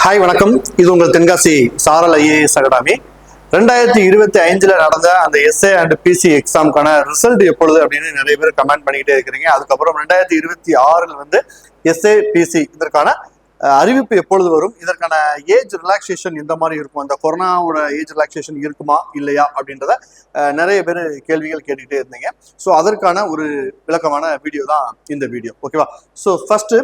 Hi வணக்கம். இது உங்கள் தென்காசி சாரல் ஐஏஎஸ் அகாடமி. 2025 நடந்த அந்த எஸ்ஏ அண்ட் பிசி எக்ஸாமுக்கான ரிசல்ட் எப்பொழுது அப்படின்னு நிறைய பேர் கமெண்ட் பண்ணிக்கிட்டே இருக்கிறீங்க. அதுக்கப்புறம் 2026 எஸ்ஏ பிசி இதற்கான அறிவிப்பு எப்பொழுது வரும், இதற்கான ஏஜ் ரிலாக்ஸேஷன் எந்த மாதிரி இருக்கும், அந்த கொரோனாவோட ஏஜ் ரிலாக்ஸேஷன் இருக்குமா இல்லையா அப்படின்றத நிறைய பேர் கேள்விகள் கேட்டுக்கிட்டே இருந்தீங்க. ஸோ அதற்கான ஒரு விளக்கமான வீடியோ தான் இந்த வீடியோ. ஓகேவா? ஸோ ஃபர்ஸ்ட்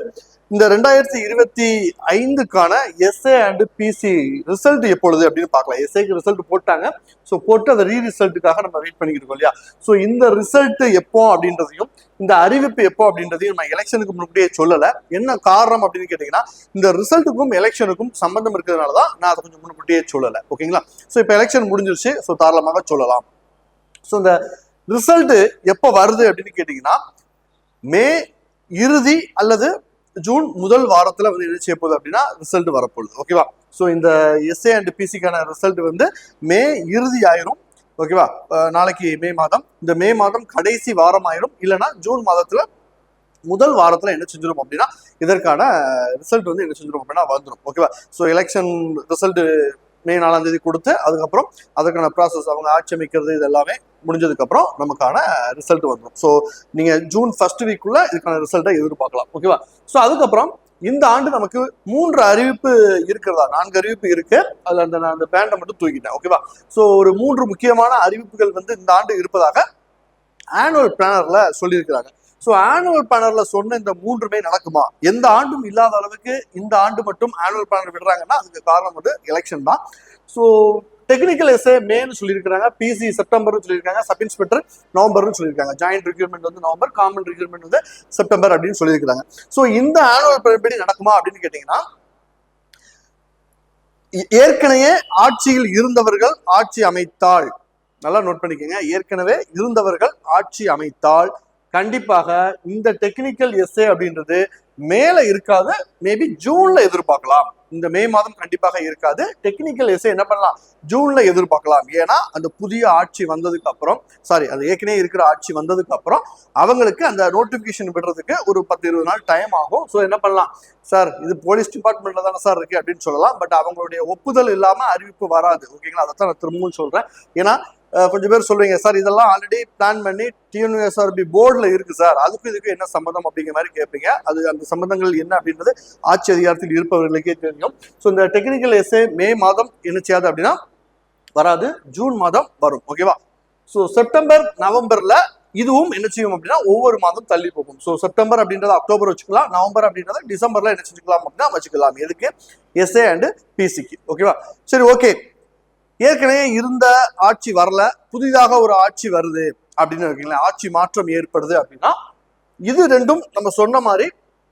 இந்த 2025க்கான எஸ்ஏ அண்ட் பிசி ரிசல்ட் எப்பொழுது அப்படின்னு பார்க்கலாம். எஸ்ஏக்கு ரிசல்ட் போட்டாங்க. ஸோ போட்டு அந்த ரிசல்ட்டுக்காக நம்ம வெயிட் பண்ணிக்கிட்டு இருக்கோம் இல்லையா? ஸோ இந்த ரிசல்ட் எப்போ அப்படின்றதையும் இந்த அறிவிப்பு எப்போ அப்படின்றதையும் நம்ம எலெக்ஷனுக்கு முன்னாடியே சொல்லலை. என்ன காரணம் அப்படின்னு கேட்டீங்கன்னா, இந்த ரிசல்ட்டுக்கும் எலெக்ஷனுக்கும் சம்பந்தம் இருக்கிறதுனால தான் நான் அதை கொஞ்சம் முன்கூட்டியே சொல்லலை. ஓகேங்களா? ஸோ இப்போ எலெக்ஷன் முடிஞ்சிருச்சு. ஸோ தாராளமாக சொல்லலாம். ஸோ இந்த ரிசல்ட் எப்போ வருது அப்படின்னு கேட்டீங்கன்னா, மே இறுதி அல்லது ஜூன் முதல் வாரத்துல வந்து என்ன செய்ய போகுது அப்படின்னா ரிசல்ட் வரப்போகுது. ஓகேவா? ஸோ இந்த எஸ்ஏ அண்ட் பிசிக்கான ரிசல்ட் வந்து மே இறுதி ஆயிரும். ஓகேவா? நாளைக்கு மே மாதம், இந்த மே மாதம் கடைசி வாரம் ஆயிரும். இல்லைன்னா ஜூன் மாதத்துல முதல் வாரத்துல என்ன செஞ்சிடும் அப்படின்னா இதற்கான ரிசல்ட் வந்து என்ன செஞ்சிடும் அப்படின்னா வந்துடும். ஓகேவா? ஸோ எலெக்ஷன் ரிசல்ட் மே 4 கொடுத்து அதுக்கப்புறம் அதற்கான ப்ராசஸ் அவங்க ஆட்சி அமைக்கிறது இது எல்லாமே முடிஞ்சதுக்கு அப்புறம் நமக்கான ரிசல்ட் வந்துடும். ஸோ நீங்க ஜூன் ஃபர்ஸ்ட் வீக்குள்ள இதுக்கான ரிசல்ட்டை எதிர்பார்க்கலாம். ஓகேவா? ஸோ அதுக்கப்புறம் இந்த ஆண்டு நமக்கு 3 அறிவிப்பு இருக்கிறதா, 4 அறிவிப்பு இருக்கு. அதுல அந்த பேண்டை மட்டும் தூக்கிட்டேன். ஓகேவா? ஸோ ஒரு 3 முக்கியமான அறிவிப்புகள் வந்து இந்த ஆண்டு இருப்பதாக ஆனுவல் பிளானர்ல சொல்லியிருக்கிறாங்க. ஸோ ஆனுவல் பிளானர்ல சொன்ன இந்த 3மே நடக்குமா? எந்த ஆண்டும் இல்லாத அளவுக்கு இந்த ஆண்டு மட்டும் ஆனுவல் பிளானர் விடுறாங்கன்னா அதுக்கு காரணம் வந்து எலெக்ஷன் தான். ஸோ டெக்னிக்கல் எஸ்ஏ மேன்னு சொல்லியிருக்காங்க, பிசி செப்டம்பர்னு சொல்லியிருக்காங்க, சப் இன்ஸ்பெக்டர் நவம்பர்னு சொல்லியிருக்காங்க, ஜாயின்ட் ரிக்ரூட்மெண்ட் வந்து நவம்பர், காமன் ரிக்ரூட்மெண்ட் வந்து செப்டம்பர் அப்படின்னு சொல்லியிருக்காங்க. ஸோ இந்த ஆனுவல் பிளான் படி நடக்குமா அப்படின்னு கேட்டீங்கன்னா, ஏற்கனவே ஆட்சியில் இருந்தவர்கள் ஆட்சி அமைத்தால், நல்லா நோட் பண்ணிக்கோங்க, ஏற்கனவே இருந்தவர்கள் ஆட்சி அமைத்தால் கண்டிப்பாக இந்த டெக்னிக்கல் எஸ்ஏ அப்படின்றது மேல இருக்காது, மேபி ஜூன்ல எதிர்பார்க்கலாம். இந்த மே மாதம் கண்டிப்பாக இருக்காது. டெக்னிக்கல் எஸ்ஏ என்ன பண்ணலாம், ஜூன்ல எதிர்பார்க்கலாம். ஏன்னா அந்த புதிய ஆட்சி வந்ததுக்கு அப்புறம், அது ஏற்கனவே இருக்கிற ஆட்சி வந்ததுக்கு அப்புறம் அவங்களுக்கு அந்த நோட்டிபிகேஷன் விடுறதுக்கு ஒரு 10-20 நாள் டைம் ஆகும். ஸோ என்ன பண்ணலாம், சார் இது போலீஸ் டிபார்ட்மெண்ட்ல தானே சார் இருக்கு அப்படின்னு சொல்லலாம். பட் அவங்களுடைய ஒப்புதல் இல்லாம அறிவிப்பு வராது. ஓகேங்களா? அதைத்தான் நான் திரும்பவும் சொல்றேன். ஏன்னா கொஞ்சம் பேர் சொல்லுவீங்க, சார் இதெல்லாம் ஆல்ரெடி பிளான் பண்ணி டிஎன்யூஎஸ்ஆர்பி போர்டில் இருக்கு சார், அதுக்கும் இதுக்கும் என்ன சம்பந்தம் அப்படிங்கிற மாதிரி கேட்பீங்க. அது அந்த சம்பந்தங்கள் என்ன அப்படின்றது ஆட்சி அதிகாரத்தில் இருப்பவர்களுக்கே தெரியும். ஸோ இந்த டெக்னிக்கல் எஸ்ஏ மே மாதம் என்ன செய்யாது அப்படின்னா வராது, ஜூன் மாதம் வரும். ஓகேவா? ஸோ செப்டம்பர் நவம்பர்ல இதுவும் என்ன செய்யும் அப்படின்னா ஒவ்வொரு மாதம் தள்ளி போகும். ஸோ செப்டம்பர் அப்படின்றத அக்டோபர் வச்சுக்கலாம், நவம்பர் அப்படின்றத டிசம்பர்ல என்ன செஞ்சுக்கலாம் அப்படின்னா வச்சுக்கலாம். எதுக்கு? எஸ்ஏ அண்ட் பிசிக்கு. ஓகேவா? சரி, ஓகே. ஏற்கனவே இருந்த ஆட்சி வரல, புதிதாக ஒரு ஆட்சி வருது அப்படின்னு இருக்கீங்களா, ஆட்சி மாற்றம் ஏற்படுது அப்படின்னா இது ரெண்டும் நம்ம சொன்ன மாதிரி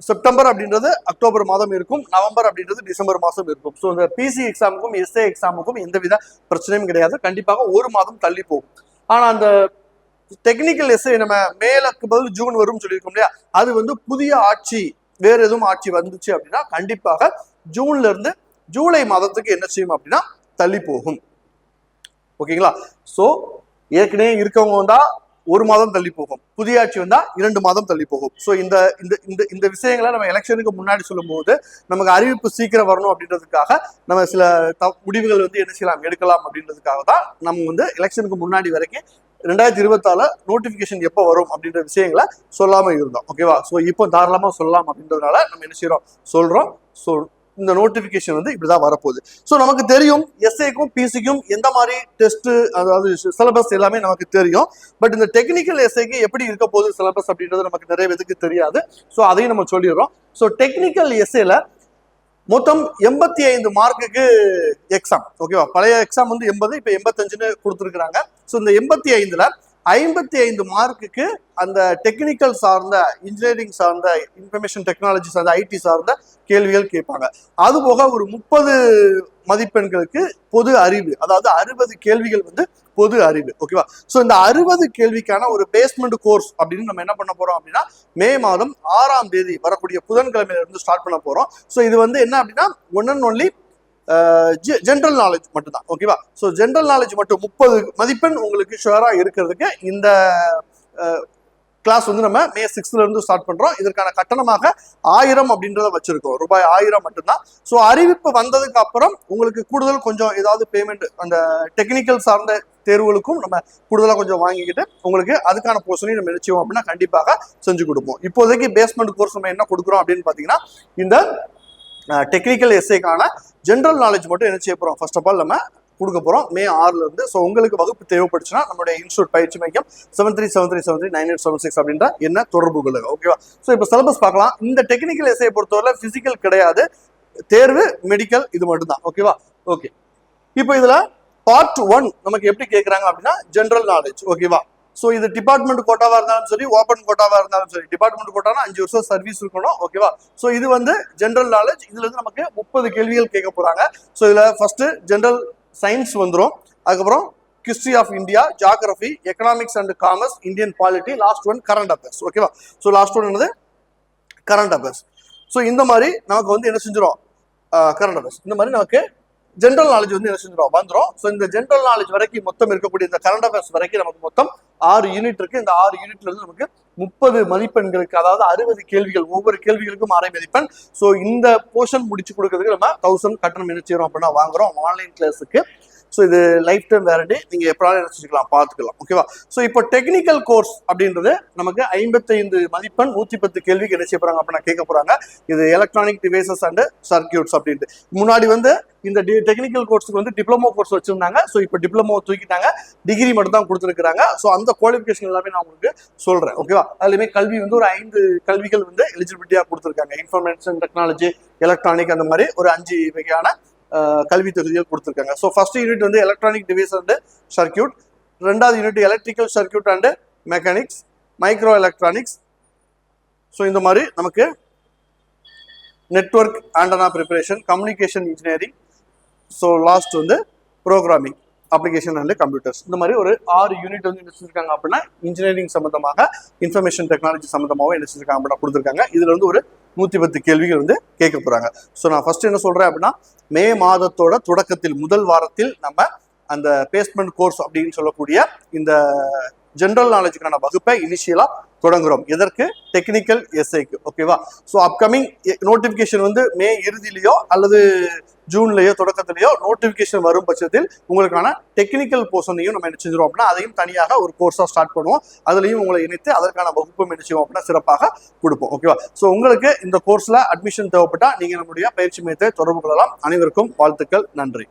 செப்டம்பர் அப்படின்றது அக்டோபர் மாதம் இருக்கும், நவம்பர் அப்படின்றது டிசம்பர் மாதம் இருக்கும். ஸோ இந்த பிசி எக்ஸாமுக்கும் எஸ்ஏ எக்ஸாமுக்கும் எந்தவித பிரச்சனையும் கிடையாது. கண்டிப்பாக ஒரு மாதம் தள்ளி போகும். ஆனா அந்த டெக்னிக்கல் எஸ்ஏ நம்ம மேலுக்கு பதில் ஜூன் வரும் சொல்லியிருக்கோம் இல்லையா, அது வந்து புதிய ஆட்சி வேற எதுவும் ஆட்சி வந்துச்சு அப்படின்னா கண்டிப்பாக ஜூன்ல இருந்து ஜூலை மாதத்துக்கு என்ன செய்யும் அப்படின்னா தள்ளி போகும். ஓகேங்களா? சோ ஏற்கனவே இருக்கவங்க வந்தா ஒரு மாதம் தள்ளி போகும், புதிய ஆட்சி வந்தா 2 மாதம் தள்ளி போகும். ஸோ இந்த இந்த விஷயங்களை நம்ம எலெக்ஷனுக்கு முன்னாடி சொல்லும் போது நமக்கு அறிவிப்பு சீக்கிரம் வரணும் அப்படின்றதுக்காக நம்ம சில முடிவுகள் வந்து என்ன செய்யலாம், எடுக்கலாம் அப்படின்றதுக்காக தான் நம்ம வந்து எலெக்ஷனுக்கு முன்னாடி வரைக்கும் 2024 நோட்டிபிகேஷன் எப்போ வரும் அப்படின்ற விஷயங்களை சொல்லாம இருந்தோம். ஓகேவா? ஸோ இப்போ தாராளமா சொல்லலாம் அப்படின்றதுனால நம்ம என்ன செய்யறோம், சொல்றோம். ஸோ இந்த நோட்டிபிகேஷன் வந்து இப்படிதான் வரப்போகுது. ஸோ நமக்கு தெரியும் எஸ்ஏக்கும் பிசிக்கும் எந்த மாதிரி டெஸ்ட், அதாவது சிலபஸ் எல்லாமே நமக்கு தெரியும். பட் இந்த டெக்னிக்கல் எஸ்ஏக்கு எப்படி இருக்க போகுது சிலபஸ் அப்படின்றது நமக்கு நிறைய பேருக்கு தெரியாது. ஸோ அதையும் நம்ம சொல்லிடுறோம். ஸோ டெக்னிக்கல் எஸ்ஏல மொத்தம் 85 மார்க்குக்கு எக்ஸாம். ஓகேவா? பழைய எக்ஸாம் வந்து 80, இப்போ 85ன்னு கொடுத்துருக்குறாங்க. ஸோ இந்த 85ல 55 மார்க்குக்கு அந்த டெக்னிக்கல் சார்ந்த, இன்ஜினியரிங் சார்ந்த, இன்ஃபர்மேஷன் டெக்னாலஜி சார்ந்த, ஐடி சார்ந்த கேள்விகள் கேட்பாங்க. அது போக ஒரு 30 மதிப்பெண்களுக்கு பொது அறிவு, அதாவது 60 கேள்விகள் வந்து பொது அறிவு. ஓகேவா? ஸோ இந்த 60 கேள்விக்கான ஒரு பேஸ்மெண்ட் கோர்ஸ் அப்படின்னு நம்ம என்ன பண்ண போறோம் அப்படின்னா மே மாதம் 6ஆம் தேதி வரக்கூடிய புதன்கிழமையில இருந்து ஸ்டார்ட் பண்ண போறோம். ஸோ இது வந்து என்ன அப்படின்னா one and only general knowledge மட்டும் தான். ஓகேவா? ஸோ ஜென்ரல் நாலேஜ் மட்டும் 30 மதிப்பெண் உங்களுக்கு ஷுவரா இருக்கிறதுக்கு இந்த கிளாஸ் வந்து நம்ம மே 6ல இருந்து ஸ்டார்ட் பண்றோம். இதற்கான கட்டணமாக 1000 அப்படின்றத வச்சிருக்கோம். ரூபாய் 1000 மட்டும்தான். ஸோ அறிவிப்பு வந்ததுக்கு அப்புறம் உங்களுக்கு கூடுதல் கொஞ்சம் ஏதாவது பேமெண்ட் அந்த டெக்னிக்கல் சார்ந்த தேர்வுகளுக்கும் நம்ம கூடுதலாக கொஞ்சம் வாங்கிக்கிட்டு உங்களுக்கு அதுக்கான போர்ஷனையும் நம்ம நிச்சயம் அப்படின்னா கண்டிப்பாக செஞ்சு கொடுப்போம். இப்போதைக்கு பேஸ்மெண்ட் கோர்ஸ் நம்ம என்ன கொடுக்குறோம் அப்படின்னு பார்த்தீங்கன்னா இந்த டெக்னிக்கல் எஸ்ஏக்கான ஜென்ரல் நாலேஜ் மட்டும் என்ன செய்ய போறோம், ஃபர்ஸ்ட் ஆஃப் ஆல் நம்ம கொடுக்க போறோம் மே 6ல இருந்து. ஸோ உங்களுக்கு வகுப்பு தேவைப்படுச்சுன்னா நம்மளுடைய இன்ஸ்டியூட் பயிற்சி மையம் 7373739876 அப்படின்ற என்ன தொடர்பு கொள்ளுங்க. ஓகேவா? ஸோ இப்போ சிலபஸ் பார்க்கலாம். இந்த டெக்னிக்கல் எஸ்ஐ பொறுத்தவரை பிசிக்கல் கிடையாது, தேர்வு மெடிக்கல் இது மட்டும் தான். ஓகேவா? ஓகே, இப்போ இதுல பார்ட் 1 நமக்கு எப்படி கேட்கறாங்க அப்படின்னா ஜென்ரல் நாலேஜ். ஓகேவா? ஸோ இது டிபார்ட்மெண்ட் கோட்டாவா இருந்தாலும் சரி, ஓப்பன் கோட்டாவா இருந்தாலும் சரி. டிபார்ட்மெண்ட் கோட்டானா 5 வருஷம் சர்வீஸ் இருக்கணும். ஓகேவா? ஸோ இது வந்து ஜென்ரல் நாலேஜ். இதுல இருந்து நமக்கு 30 கேள்விகள் கேட்க போறாங்க. ஸோ இதுல ஃபர்ஸ்ட் ஜென்ரல் சயின்ஸ் வந்துடும், அதுக்கப்புறம் history of India, geography, economics and commerce, Indian polity, last one current affairs. ஓகேவா? ஸோ லாஸ்ட் ஒன் என்னது கரண்ட் அஃபேர்ஸ். ஸோ இந்த மாதிரி நமக்கு வந்து என்ன செஞ்சிடும், கரண்ட் அஃபேர்ஸ் இந்த மாதிரி நமக்கு ஜென்ரல் நாலேஜ் வந்து என்ன செஞ்சிடும் வந்துடும். ஸோ இந்த ஜென்ரல் நாலேஜ் வரைக்கும் மொத்தம் இருக்கக்கூடிய இந்த கரண்ட் அஃபேர்ஸ் வரைக்கும் நமக்கு மொத்தம் 6 யூனிட் இருக்கு. இந்த 6 யூனிட்ல இருந்து நமக்கு 30 மதிப்பெண்களுக்கு, அதாவது 60 கேள்விகள், ஒவ்வொரு கேள்விகளுக்கும் 6 மதிப்பெண். ஸோ இந்த போர்ஷன் முடிச்சு கொடுக்கறதுக்கு நம்ம 1000 கட்டணம் என்ன செய்யறோம் அப்படின்னா வாங்குறோம் ஆன்லைன் கிளாஸுக்கு. ஸோ இது லைஃப் டைம் வேரண்டி, நீங்க எப்படாலும் என்ன செஞ்சுக்கலாம், பார்த்துக்கலாம். ஓகேவா? ஸோ இப்போ டெக்னிக்கல் கோர்ஸ் அப்படின்றது நமக்கு 55 மதிப்பெண் 110 கேள்விக்கு என்ன செய்ய போறாங்க அப்படின்னா கேட்க போறாங்க. இது எலக்ட்ரானிக் டிவைசஸ் அண்ட் சர்க்கியூட்ஸ் அப்படின்ட்டு. முன்னாடி வந்து இந்த டெக்னிக்கல் கோர்ஸுக்கு வந்து டிப்ளமோ கோர்ஸ் வச்சிருந்தாங்க. ஸோ இப்போ டிப்ளமோ தூக்கிட்டாங்க, டிகிரி மட்டும் தான் கொடுத்துருக்காங்க. ஸோ அந்த குவாலிஃபிகேஷன் எல்லாமே நான் உங்களுக்கு சொல்றேன். ஓகேவா? அதுலயுமே கல்வி வந்து ஒரு 5 கல்விகள் வந்து எலிஜிபிலிட்டியா கொடுத்துருக்காங்க. இன்ஃபர்மேஷன் டெக்னாலஜி, எலக்ட்ரானிக், அந்த மாதிரி ஒரு 5 வகையான கல்வி தொகுதிகள் கொடுத்துருக்காங்க. ஸோ ஃபர்ஸ்ட் யூனிட் வந்து எலக்ட்ரானிக் டிவைஸ் அண்ட் சர்க்கியூட், ரெண்டாவது unit electrical circuit and mechanics, micro electronics. So இந்த மாதிரி நமக்கு network antenna preparation, communication engineering, so last வந்து ப்ரோக்ராமிங், அப்ளிகேஷன் அண்ட் கம்ப்யூட்டர்ஸ். இந்த மாதிரி ஒரு 6 யூனிட் வந்து என்ன செஞ்சிருக்காங்க அப்படின்னா இன்ஜினியரிங் சம்பந்தமாக, இன்ஃபர்மேஷன் டெக்னாலஜி சம்பந்தமாகவும் என்ன செஞ்சிருக்காங்க அப்படின்னா கொடுத்துருக்காங்க. இதுல வந்து ஒரு 110 கேள்விகள் வந்து கேட்க போறாங்க. ஸோ நான் ஃபர்ஸ்ட் என்ன சொல்றேன் அப்படின்னா மே மாதத்தோட தொடக்கத்தில் முதல் வாரத்தில் நம்ம அந்த பேஸ்மெண்ட் கோர்ஸ் அப்படின்னு சொல்லக்கூடிய இந்த ஜென்ரல் நாலேஜுக்கான வகுப்பை இனிஷியலா தொடங்குறோம். எதற்கு? டெக்னிக்கல் எஸ்ஐக்கு. ஓகேவா? ஸோ அப்கமிங் நோட்டிபிகேஷன் வந்து மே இறுதியிலையோ அல்லது ஜூன்லயோ தொடக்கத்திலேயோ நோட்டிபிகேஷன் வரும் பட்சத்தில் உங்களுக்கான டெக்னிக்கல் போர்ஷனையும் நம்ம என்ன செஞ்சிடும் அப்படின்னா அதையும் தனியாக ஒரு கோர்ஸா ஸ்டார்ட் பண்ணுவோம். அதுலயும் உங்களை இணைத்து அதற்கான வகுப்பும் என்ன செய்வோம் அப்படின்னா சிறப்பாக கொடுப்போம். ஓகேவா? ஸோ உங்களுக்கு இந்த கோர்ஸ்ல அட்மிஷன் தேவைப்பட்டா நீங்க நம்முடைய பயிற்சி மையத்தை தொடர்பு கொள்ளலாம். அனைவருக்கும் வாழ்த்துக்கள். நன்றி.